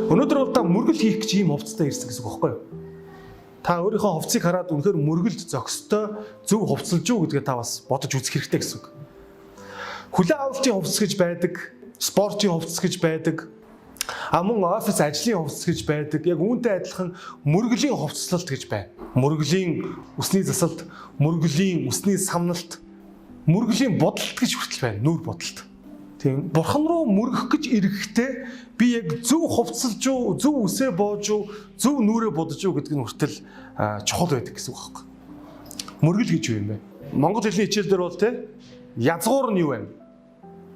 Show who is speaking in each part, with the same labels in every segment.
Speaker 1: Өнөөдөр бол та мөргөл хийх гэж ийм хувцастай ирсэн гэсэн үг байхгүй юу? Та өөрийнхөө хувцсыг хараад үнэхээр мөргөлд зохистой зөв хувцалж юу гэдгээ та бас бодож үзэх хэрэгтэй гэсэн үг. Хүлээн авалтын хувцас гэж байдаг, спортын хувцас гэж байдаг, мөн офис ажлын хувцас гэж байдаг. Яг үүнтэй адилхан мөргөлийн хувцаслалт гэж байна. Мөргөлийн үсний засалт, мөргөлийн үсний самналт, мөргөлийн бодолт гэж хүртэл байна. Нүур бодолт. Тийм. Бурхан руу мөргөх гэж ирэхдээ би яг зөв хувцалж уу, зөв үсээ боож уу, зөв нүрээ бодож уу гэдэг нь хүртэл чухал байдаг гэсэн үг байхгүй. Мөргөл гэж юу юм бэ? Монгол хэлний хичээлдэр бол те язгуур нь юу вэ?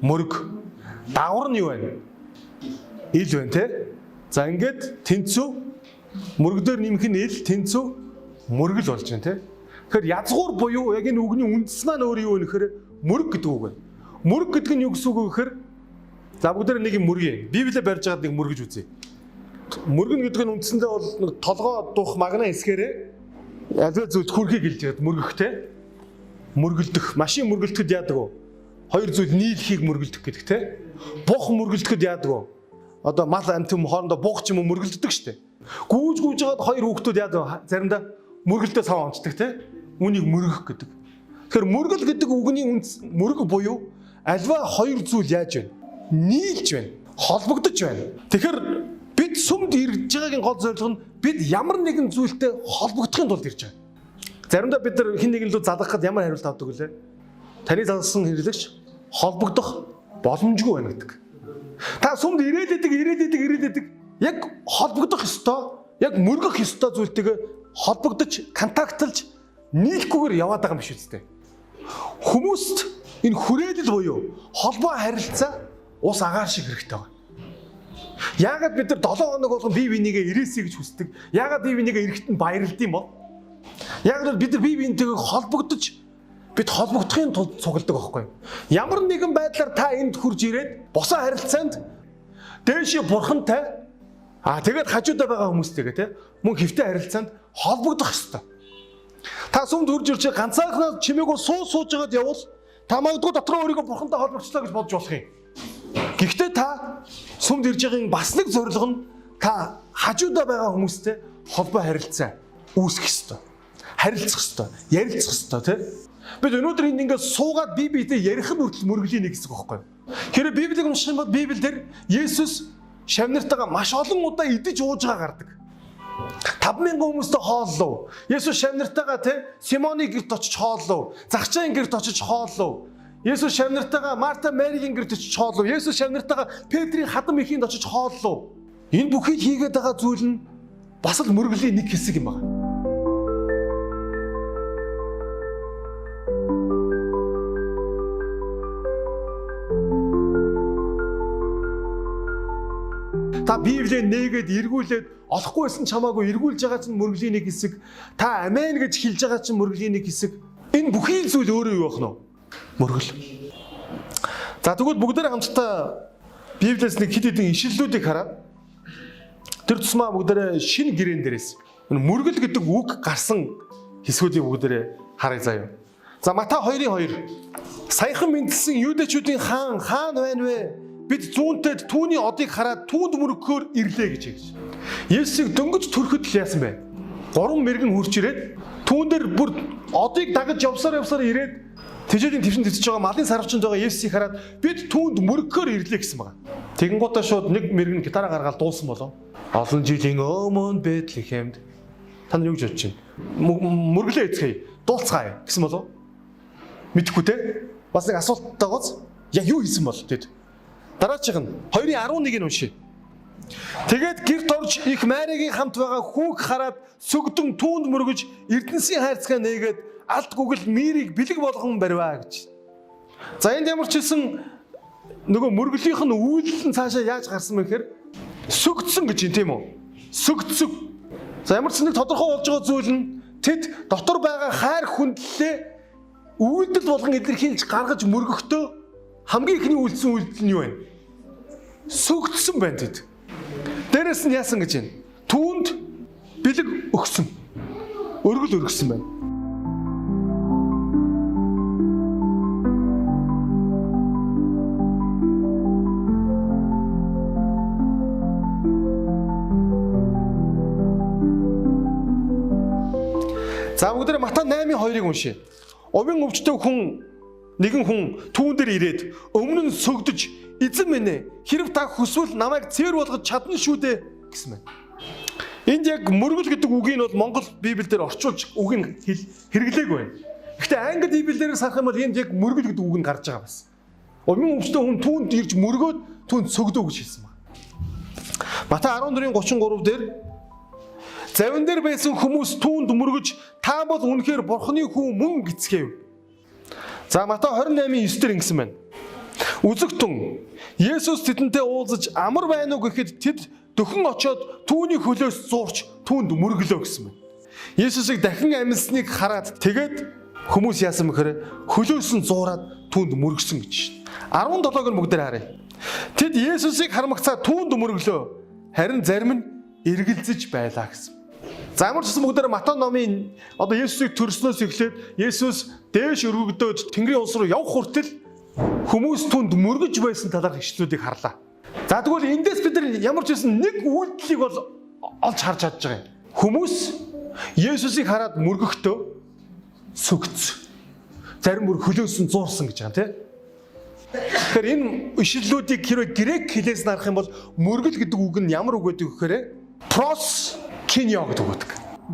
Speaker 1: Мөрг. Давар нь юу вэ? Ил байна те. За ингээд тэнцүү мөргөдөр нэмэх нь ил, тэнцүү мөргөл болж байна те. Тэгэхээр язгуур буюу яг энэ үгний үндэс маань өөр юу вэ гэхээр мөрг гэдэг үг байна. Мөрг гэдэг нь юу гэсэн үг вэ гэхээр за бүгдээр нэг юм мөргий. Библиэ барьж байгаад нэг мөргөж үзье. Мөргөн гэдэг нь үндсэндээ бол нэг толгоо дух магна хэсгээрээ язгуур зүйл хүрхийг хэлж байгаа мөргөхтэй. Мөргөлдөх, машин мөргөлдөд яадаг вэ? Хоёр зүйл нийлхийг мөргөлдөх гэдэг те. Бух мөргөлдөд яадаг вэ? Одоо мал амтэн хоорондоо бух ч юм уу мөргөлддөг штэ. Гүүж гүүж жагаад хоёр хүүхдүүд яадаг заримдаа мөргөлдөө сав онцдаг те. Үүнийг мөргөх гэдэг. Тэгэхээр мөргөл гэдэг үгний үндэс мөрг буюу альва хоёр зүйл яаж байна? Нийлж байна. Холбогдож байна. Тэгэхээр бид сүмд ирж байгаагийн гол зорилго нь бид ямар нэгэн зүйлтэй холбогдохын тулд ирж байгаа. Заримдаа бид нар хин нэгэн лөө залгахад ямар хариулт авдаг вүлээ? Таны залгасан хэрэглэгч холбогдох боломжгүй байна гэдэг. Та сүмд ирээдээдэг яг холбогдох ёстой, яг мөргөх ёстой зүйлтэйгээ холбогдож, контактлж нийлэхгүйгээр яваад байгаа юм биш үстэй. Хүмүүст энэ хүрээлэл буюу холбоо харилцаа ус агаар шиг хэрэгтэй байна. Яагаад бид нар 7 хоног болгон бие бинийгээ ирээсэй гэж хүсдэг? Яагаад бие бинийгээ эрэхтэн баярлд юм бол? Яагаад бид нар бие биентэйгээ холбогдож бид холбогдохын тулд цугладаг байхгүй юу? Ямар нэгэн байдлаар та энд хурж ирээд босоо харилцаанд дээшээ бурхантай тэгээд хажуудаа байгаа хүмүүстэйгээ те мөн хэвтэй харилцаанд холбогдох ёстой. Та сүмд хурж ирж ганцаархнаа чимээгүй сууж байгаад явбал та магадгүй дотроо өөрийгөө бурхантай холбогдлоо гэж бодож болох юм. Гэхдээ та сүмд ирж байгаагийн бас нэг зорилго нь та хажуудаа байгаа хүмүүстэй холбоо харилцаа үүсгэх ёстой. Харилцах ёстой, ярилцах ёстой тийм. Бид өнөөдөр энд ингээд суугаад бие биетэй ярих нь хүртэл мөргөлийн нэг хэсэг байхгүй юу? Хэрэв Библийг унших юм бол Библиэлд Есүс шавнартайгаа маш олон удаа идэж ууж байгаа гардаг. 5,000 хүмүүстэй хооллов. Есүс шавнартайгаа Симоны гэрт очиж хооллов. Загчааны гэрт очиж хооллов. Есүс шавнартайгаа Марта, Маригийн гэрт очиж хооллов. Есүс шавнартайгаа Петрийн хадам ихэнд очиж хооллов. Энэ бүхийг хийгээд байгаа зүйл нь бас л мөргөлийн нэг хэсэг юм байна. Та Библийг нээгээд эргүүлээд олохгүйсэн чамаагүй эргүүлж байгаа чинь мөргөлийн нэг хэсэг. Та амен гэж хэлж байгаа чинь мөргөлийн нэг хэсэг. Энэ бүхий зүйл өөрөө юу байх нь вэ? Мөргөл. За тэгвэл бүгдээ хамтдаа Библиэс нэг хэд хэдэн ишлэлүүдийг хараад тэр тусмаа бүгдээ шинэ гэрээн дээрээс мөргөл гэдэг үг гарсан хэсгүүдийг бүгдээ харъя заяа. За Матай 2:2. Саяхан мэдсэн юудэчүүдийн хаан байна вэ? Бид зүүнтэй түүний одыг хараад түүнд мөргөхөөр ирлээ гэж хэлж. Есүсийг дөнгөж төрөхөд л яасан бэ? 3 мэрэгэн хурж ирээд түүн дээр бүр одыг дагаж явсаар ирээд тэжээлийн твшин тэтж байгаа малын сарвчанд байгаа Есүсийг хараад бид түүнд мөргөхөөр ирлээ гэсэн байна. Тэгэн гутаа шууд нэг мэрэгэн гитараа гаргаад дуулсан болов. Олон жилийн өмнө Бэтлехемд та нар юу гэж бодож байна? Мөрглөө эцгээе, дуулцгаая гэсэн болов. Мэдхгүй те? Бас нэг асуулттай гоц. Яг юу хийсэн бол тэд? Дараачих нь 2:11-ийг уншия. Тэгээд гэрт орж их Маригийн хамт байгаа хүүг хараад сүгдэн түүнд мөргөж Эрдэнсийн хайрцгаа нээгээд алд гүгэл мирийг бэлэг болгон барьваа гэж. За энд ямар ч хэлсэн нөгөө мөргөлийнх нь үйлдэл нь цаашаа яаж гарсан бэ гэхээр сүгдсэн гэж юм тийм үү? Сүгдсөг. За ямар ч нэг тодорхой болж байгаа зүйл нь тэд дотор байгаа хайр хүндлэлээ үйлдэл болгон илэрхийлж гаргаж мөргөхдөө хамгийн ихний үйлдэл нь юу вэ? Сүгдсэн байна тэд. Дээрээс нь яасан гэж байна? Түүнд бэлэг өгсөн. Өргөл өргөсөн байна. бүгд Матай 8:2-ыг уншъя. Овийн өвчтөй нэгэн хүн түүн дээр ирээд өмнө нь сөгдөж эзэн минь ээ хэрв та хүсвэл намайг цэвэр болгож чадна шүү дээ гэсэн байна. Энд яг мөргөл гэдэг үгийг бол Монгол Библиэлд орчуулж үг нь хэрэглээгүй байна. Гэхдээ англи Библиэлд сарах юм бол энд яг мөргөл гэдэг үг нь гарч байгаа бас. Овийн өвчтөй хүн түүнд ирж мөргөөд түүнд сөгдөө гэж хэлсэн байна. Матай 14:33 дээр завин дээр байсан хүмүүс түүнд мөргөж та бол үнэхээр Бурхны хүү мөн гэцгээв. За Матай 28:9 дээр ингэсэн байна. Үзэгтэн Есүс тэдэнтэй уулзаж амар байна уу гэхэд тэд дөхөн очоод түүний хөлөөс зуурч түүнд мөргөлөө гэсэн байна. Есүсийг дахин амьдсныг хараад тэгээд хүмүүс яасан бэхээр хөлөөс нь зуураад түүнд мөргсөн гэж шин. 17-г нь бүгдээр харъя. Тэд Есүсийг хармагцаа түүнд мөргөлөө. Харин зарим нь эргэлзэж байлаа гэсэн. За ямар ч гэсэн бүгдээр Матай номын Есүсийг төрснөөс эхлээд Есүс дээш өргөгдөөд Тэнгэрийн улс руу явх хүртэл хүмүүс түнд мөргөж байсан талаарх ишлүүдийг харлаа. За тэгвэл эндээс бид нар ямар ч байсан нэг үйлдэлийг бол олж харж чадж байгаа юм. Хүмүүс Есүсийг хараад мөргөхдөө сөгцсөн. Зарим бүр хөлөөс нь зуурсан гэж байгаа тийм. Тэгэхээр энэ ишлүүдийг хэрвээ грек хэлээс нарах юм бол мөргөл гэдэг үг нь ямар үг гэдэг вэ гэхээр проскиньо гэдэг үг.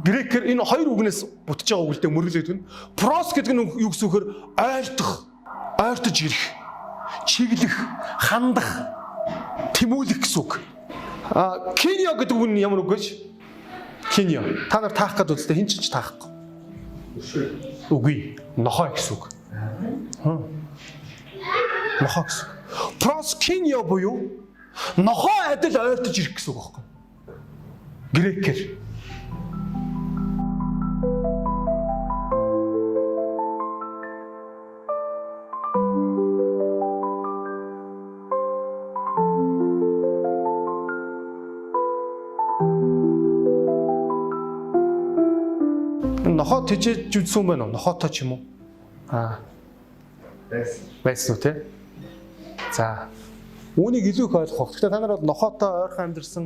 Speaker 1: Грекээр энэ хоёр үгнээс бүтэж байгаа үг л дээ мөргөл гэдэг нь. Прос гэдэг нь юу гэсэн үг вэ гэхээр ойртож ирэх, чиглэх, хандах, тэмүүлэх гэсэн үг. Киньо гэдэг үг нь ямар үг гэж? Киньо. Та нар таах гэдэг үстэй хин ч таахгүй. Үгүй. Нохой гэсэн үг. Нохой гэсэн. Проскиньо буюу нохой адил ойртож ирэх гэсэн үг байхгүй. Грекээр. Нохоо тэжээж үзсэн байна уу? Нохоотой ч юм уу? Байсан уу те? За. Үүнийг илүү их ойлгох. Гэхдээ та нар бол нохоотой ойрхон амьдэрсэн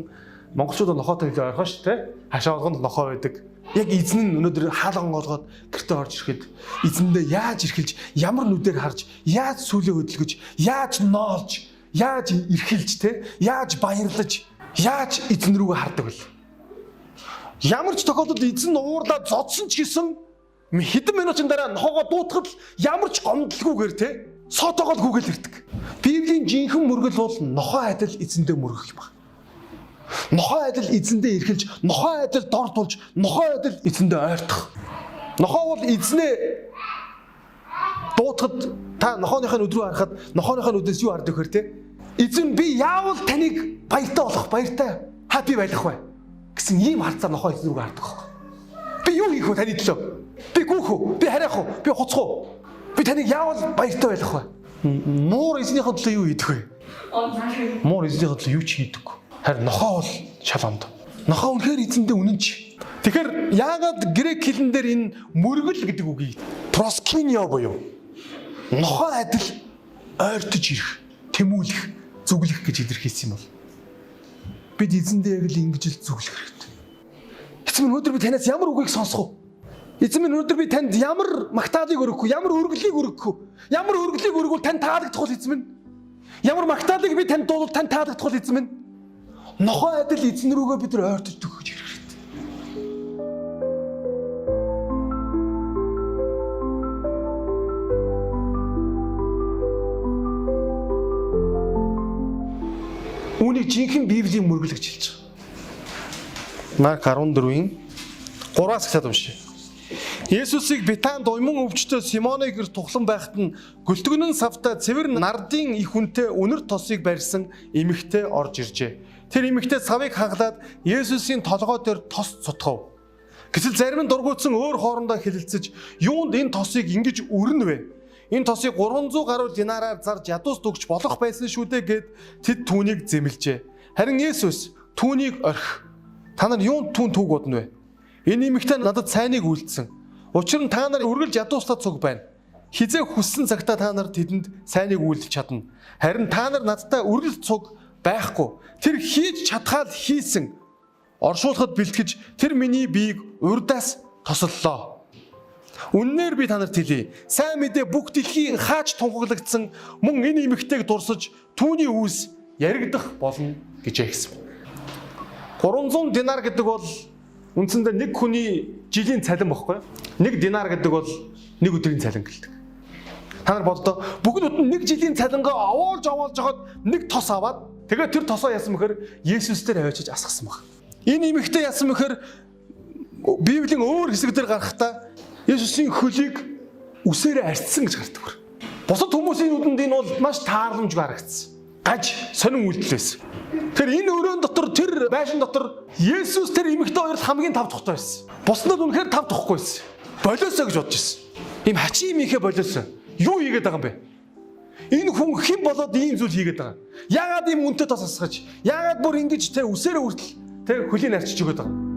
Speaker 1: монголчууд нохоотой илүү ойрхон шүү те? Хашаа болгонд нохоо байдаг. Яг эзэн нь өнөөдөр хаалган олгоод гэртээ орж ирэхэд эзэндээ яаж ирхэлж, ямар нүдээр харж, яаж сүлээ хөдөлгөж, яаж ноолж, яаж ирхэлж те? Яаж баярлаж, яаж эзэн рүүгээ хардаг вэ? Ямар ч тохиолдолд эзэн уурлаад зодсон ч гэсэн хэдэн минутын дараа нохоогоо дуутахад ямар ч гомдлгүйгээр те сотоогоо гүгэл ирдэг. Библийн жинхэнэ мөргөл бол нохоо адил эзэндээ мөргөх юм байна. Нохоо адил эзэндээ ирхэлж, нохоо адил дор тулж, нохоо адил эзэндээ ойртох. Нохоо бол эзнээ дуутахад та нохооныхаа нүд рүү харахад нохооныхаа нүдээс юу хардаг вэ те? Эзэн би яавал таныг баяртай болох, баяртай хаппи байлгах вэ? Гэсэн ийм харцаар нохоо эзэн рүү хардаг байхгүй. Би юу хийх вэ таны төлөө? Би гүөх үү? Би хариах уу? Би хуцах уу? Би таныг яавал баяртай байлгах вэ? Муур эзнийхээ төлөө юу хийдэг вэ? Муур эзнийхээ төлөө юу ч хийдэггүй. Харин нохоо бол шалгонд. Нохоо үнэхээр эзэндээ үнэнч. Тэгэхээр яагаад грек хэлэн дээр энэ мөргөл гэдэг үгийг проскиньо буюу нохоо адил ойртож ирэх, тэмүүлэх, зүглэх гэж илэрхийлсэн юм бол бид эзэндээ яг л ингэж л зүглэх хэрэгтэй. Эзэн минь өнөөдөр би танаас ямар үгийг сонсох вэ? Эзэн минь өнөөдөр би танд ямар магтаалыг өргөх вэ? Ямар өргөлийг өргөх вэ? Ямар өргөлийг өргөвөл тань таалагдах вэ эзэн минь? Ямар магтаалыг би танд дуулвал тань таалагдах вэ эзэн минь? Нохоо адил эзэн рүүгээ бид нар ойртож төгөж ирэх хэрэгтэй. Үүнийг жинхэнэ Библийн мөргөл гэж хэлж байгаа. Марк 14-ийн 3-аас эхлээд уншъя. Есүсийг Бетанд уйман өвчтөй Симоны гэр тухлан байхад нь гөлтгөнөн савтай цэвэр нардын их үнэтэй үнэр тосыг барьсан эмэгтэй орж иржээ. Тэр эмэгтэй савыг хаглаад Есүсийн толгой дээр тос цутгав. Гэтэл зарим нь дургуутсан өөр хоорондоо хэлэлцэж юунд энэ тосыг ингэж өрнө вэ? Энэ тосыг 300 гаруй динараар зарж ядуус дүгч болох байсан шүү дээ гэд тэд түүнийг зэмлжээ. Харин Есүс түүнийг орхи. Та нар юунд түүн түүг бодно вэ? Энэ эмэгтэй надад сайныг үйлдсэн. Учир нь та нар үргэлж ядуустай цуг байна. Хизээ хүссэн цагтаа та нар тэдэнд сайныг үйлдэж чадна. Харин та нар надтай үргэлж цуг байхгүй. Тэр хийж чадхаал хийсэн. Оршуулахад бэлтгэж тэр миний биеийг урдаас тосоллоо. Үннээр би танарт хэлье. Сайн мэдээ бүх дэлхийн хаач тунхаглагдсан мөн энэ эмэгтэйг дурсаж түүний үүс яригдах болно гэж хэлсэн. 300 динар гэдэг бол үндсэндээ нэг хүний жилийн цалин баггүй. 1 динар гэдэг бол 1 өдрийн цалин гэлдэг. Та нар боддоо бүгд нэг жилийн цалингаа овоолж жоход нэг тос аваад тэгээд тэр тосоо яасан мэхээр Есүс дээр авчиж асгасан баг. Энэ эмэгтэй яасан мэхээр Библийн өөр хэсэг дээр гарахдаа Есүсийн хөлийг үсээрээ арчсан гэж гардаг. Бусад хүмүүсийн нүдэнд энэ бол маш тааламжгүй харагдсан. Гаж сонин үйлдэл байсан. Тэр энэ өрөөнд дотор тэр байшин дотор Есүс тэр эмэгтэй хоёрт хамгийн тав тухтай байсан. Буснууд үнэхээр тав тухгүй байсан. Болоосоо гэж бодож байсан. Им хачи юм ихэ болоосоо. Юу хийгээд байгаа юм бэ? Энэ хүн хэн болоод ийм зүйл хийгээд байгаа? Яагаад ийм үнэтэй тос асгаж? Яагаад бүр ингэж тэ үсээрээ хүртэл тэ хөлийн арчиж өгöd байгаа?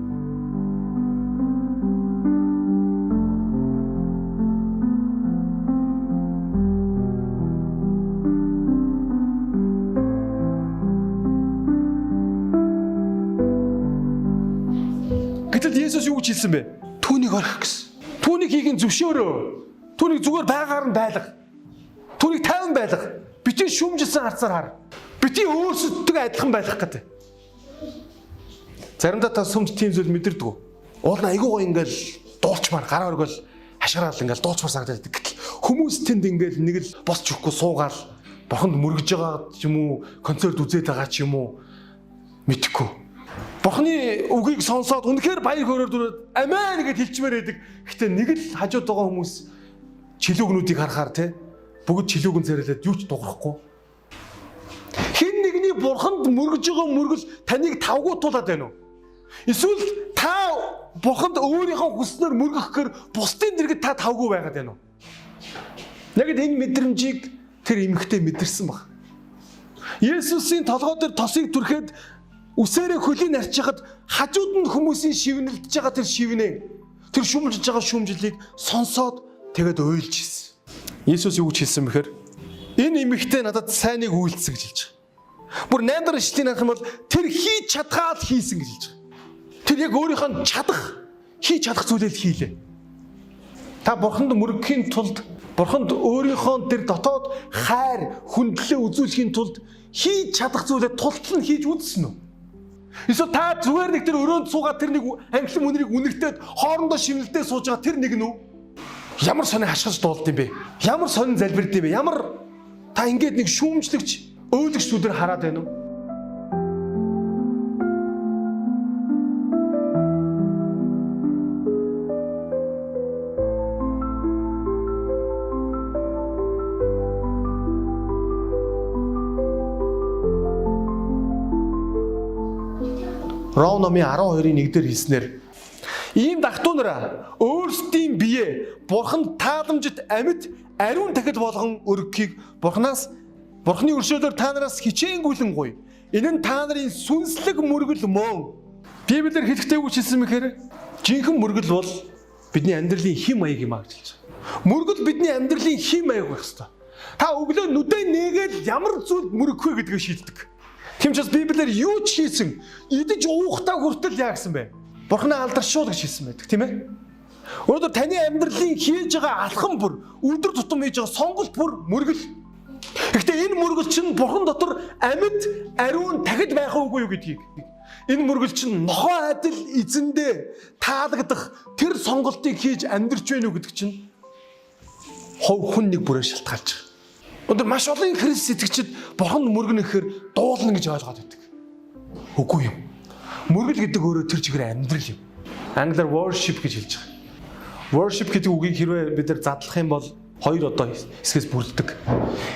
Speaker 1: Гэтэл Есүс юу гэж хэлсэн бэ? Түүнийг орхих гэсэн. Түүнийг хийх нь зөвшөөрөө. Түүнийг зүгээр байгаар нь байлга. Түүнийг тайван байлга. Битгий шүүмжилсэн харцаар хар. Битгий өөрсөддөө адилхан байлгах гэдэг. Заримдаа та сүмд тийм зүйл мэдэрдэг үү? Уул нь айгүй гоо ингээл дуулчмаар гараа өргөл хашгираал ингээл дуулчмаар санагдаад. Гэтэл хүмүүс тэнд ингээл нэг л босч өгөхгүй суугаал бурханд мөргөж байгаа ч юм уу, концерт үзээд байгаа ч юм уу мэдхгүй. Бурхны үгийг сонсоод үнэхээр баяр хөөрөөр дүрээд амен гэж хэлчмээр байдаг. Гэтэ нэг л хажууд байгаа хүмүүс чилүүгнүүдийг харахаар те бүгд чилүүгэн царилаад юу ч дуурахгүй. Хин нэгний бурханд мөргөж байгаа мөргөл таныг тавгуу туулаад байна уу? Эсвэл та бурханд өөрийнхөө хүснээр мөргөхөөр бусдын дэргэд та тавгүй байгаад байна уу? Яг энэ мэдрэмжийг тэр эмэгтэй мэдэрсэн баг. Есүсийн толгой дээр тосыг түрхээд үсээрээ хөлийн арчихад хажууд нь хүмүүсийн шивнэлдэж байгаа тэр шивнээ, тэр шүмжилж байгаа шүмжлийг сонсоод тэгээд уйлж хэлсэн. Есүс юу гэж хэлсэн бэхээр энэ эмэгтэй надад сайныг үйлдсэн гэж хэлж байгаа. Бүр 8 дахь ишлэгийг харах юм бол тэр хийж чадхаа л хийсэн гэж хэлж байгаа. Тэр яг өөрийнхөө хийж чадах зүйлээ хийлээ. Та бурханд мөргөхийн тулд, бурханд өөрийнхөө тэр дотоод хайр, хүндлэлээ үзүүлэхийн тулд хийж чадах зүйлээ тултал нь хийж үзсэн үү? Эсвэл та зүгээр нэг тэр өрөөнд суугаад тэр нэг амхлан үнэрийг үнэгтээд хоорондоо шивнэлдээ сууж байгаа тэр нэг нь үү? Ямар сонин хашгирч дуулд юм бэ? Ямар сонин залбирд юм бэ? Ямар та ингээд нэг шүүмжлэгч, өөлөгч зүдэр хараад байна уу? Ром номын 12-ийн 1-дэр хэлснээр ийм дахтуунараа өөрсдийн бие бурханд тааламжит амьд ариун дахид болгон өргөхийг бурхны өршөөлөөр та нараас хичээнгүйлэн гуй. Энэ нь та нарын сүнслэг мөргөл мөн. Библиэр хэлэхдээ юу хэлсэн мэхээр жинхэнэ мөргөл бол бидний амьдралын хэм маяг юм а гэж хэлж байгаа. Мөргөл бидний амьдралын хэм маяг байх ёстой. Та өглөө нүдэ нээгээд ямар зүйл мөргөх вэ гэдгийг шийддэг. Тийм ч бас Библиэр юу ч хийсэн идэж уухтаа хүртэл яа гэсэн бэ? Бурхны алдаршуул гэж хэлсэн байдаг, тийм ээ? Өнөөдөр таны амьдралын хийж байгаа алхам бүр, өдөр тутам хийж байгаа сонголт бүр мөргөл. Гэхдээ энэ мөргөл чинь Бурхан дотор амьд, ариун дахид байх уугүй юу гэдгийг. Энэ мөргөл чинь нохоо адил эзэндээ таалагдах тэр сонголтыг хийж амьдрч байна уу гэдэг чинь хов хүн нэг бүрээр шалтгаалж байгаа. Өнөөдөр маш олон Христ итгэгчид Бурханд мөргөнө гэхээр дуулна гэж ойлгоод байдаг. Үгүй юм. Мөргөл гэдэг өөрөө тэр чигээр амьдрал юм. Англиар worship гэж хэлж байгаа. Worship гэдэг үгийг хэрвээ бид нар задлах юм бол хоёр одоо хэсгээс бүрддэг.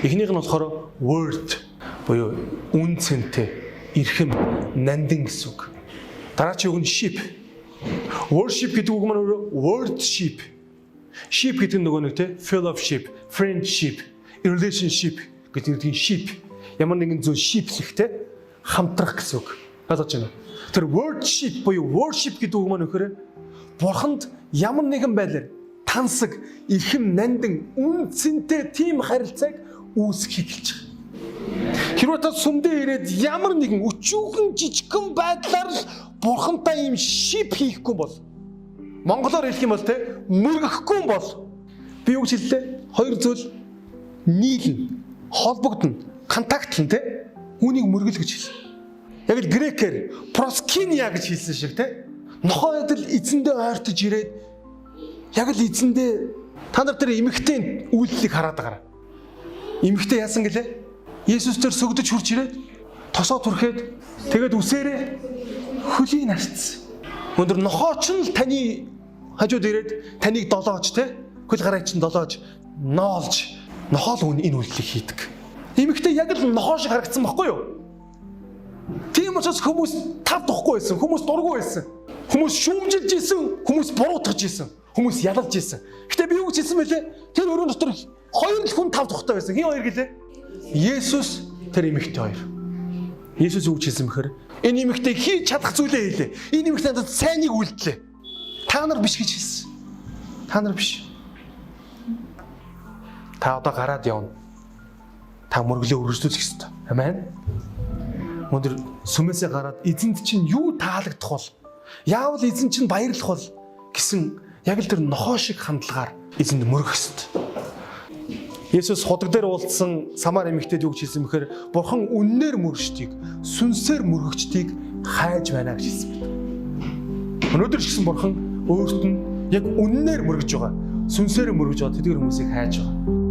Speaker 1: Эхнийх нь болохоор word буюу үн цэнтэй, эрхэм, нандин гэсэн үг. Дараагийн үг нь ship. Worship гэдэг үг маань өөрөө wordship. Ship гэдэг нь нөгөө нэг те fellowship, friendship, relationship гэдэг нь ship. Ямар нэгэн зүйл shipсэхтэй хамтрах гэсэн үг. Ойлгож байна уу? Тэр worship буюу worship гэдэг үг маань өгөхөөр Бурханд ямар нэгэн байдлаар тансаг, эрхэм, нандин, үн цэнтэй тийм харилцааг үүсгэхийг хэлж байгаа. Хэрвээ та сүмдээ ирээд ямар нэгэн өчүүхэн жижигхэн байдлаар л Бурхантай ийм ship хийхгүй бол Монголоор хэлэх юм бол те мөргөхгүй бол би юу гэж хэллээ? Хоёр зүйл нийлнэ, холбогдно, контактлан те. Үүнийг мөргөл гэж хэлсэн. Яг л грекээр проскиния гэж хэлсэн шиг те. Нохоо эдэл эзэндээ ойртож ирээд яг л эзэндээ та нар тэр эмэгтэй үйлдэлийг хараад байгаа. Эмэгтэй яасан гэлээ? Есүс тэр сөгдөж хурж ирээд тосоо түрхээд тэгээд үсээрээ хөлийн нарцсан. Өндөр нохоо ч л таны хажууд ирээд таныг долоож те. Хөл гараа чинь долоож ноолж нохоо л энэ үйлдэлийг хийдэг. Эмэгтэй яг л нохоо шиг харагдсан байхгүй юу? Тийм учраас хүмүүс тав тухгүй байсан, хүмүүс дургүй байсан. Хүмүүс шүүмжилж исэн, хүмүүс буруутгаж исэн, хүмүүс ялалж исэн. Гэтэ би юу гэж хэлсэн бэлээ? Тэр өрөөнд дотор хоёр л хүн тав тухтай байсан. Хин хоёр гэлээ? Есүс, тэр эмэгтэй хоёр. Есүс юу гэж хэлсэн бэхээр энэ эмэгтэй хийж чадах зүйлээ хийлээ. Энэ эмэгтэй надад сайныг үйлдэлээ. Та нар биш гэж хэлсэн. Та нар биш. Та одоо гараад явна. Та мөргөлөө үргэлжлүүлэх ёстой. Амен. Өндөр сүмээсээ гараад эзэнд чинь юу таалагдах бол, яавал эзэн чинь баярлах бол гэсэн яг л тэр нохоо шиг хандлагаар эзэнд мөргөх ёстой. Есүс ходог дээр уулзсан Самар эмэгтэйд юу гэж хэлсэн бэхээр Бурхан үннээр мөргөжтийг, сүнсээр мөргөгчдийг хайж байна гэж хэлсэн байна. Өнөөдөр ч гэсэн Бурхан өөрт нь яг үннээр мөргөж байгаа, сүнсээр мөргөж байгаа тэдгээр хүмүүсийг хайж байгаа.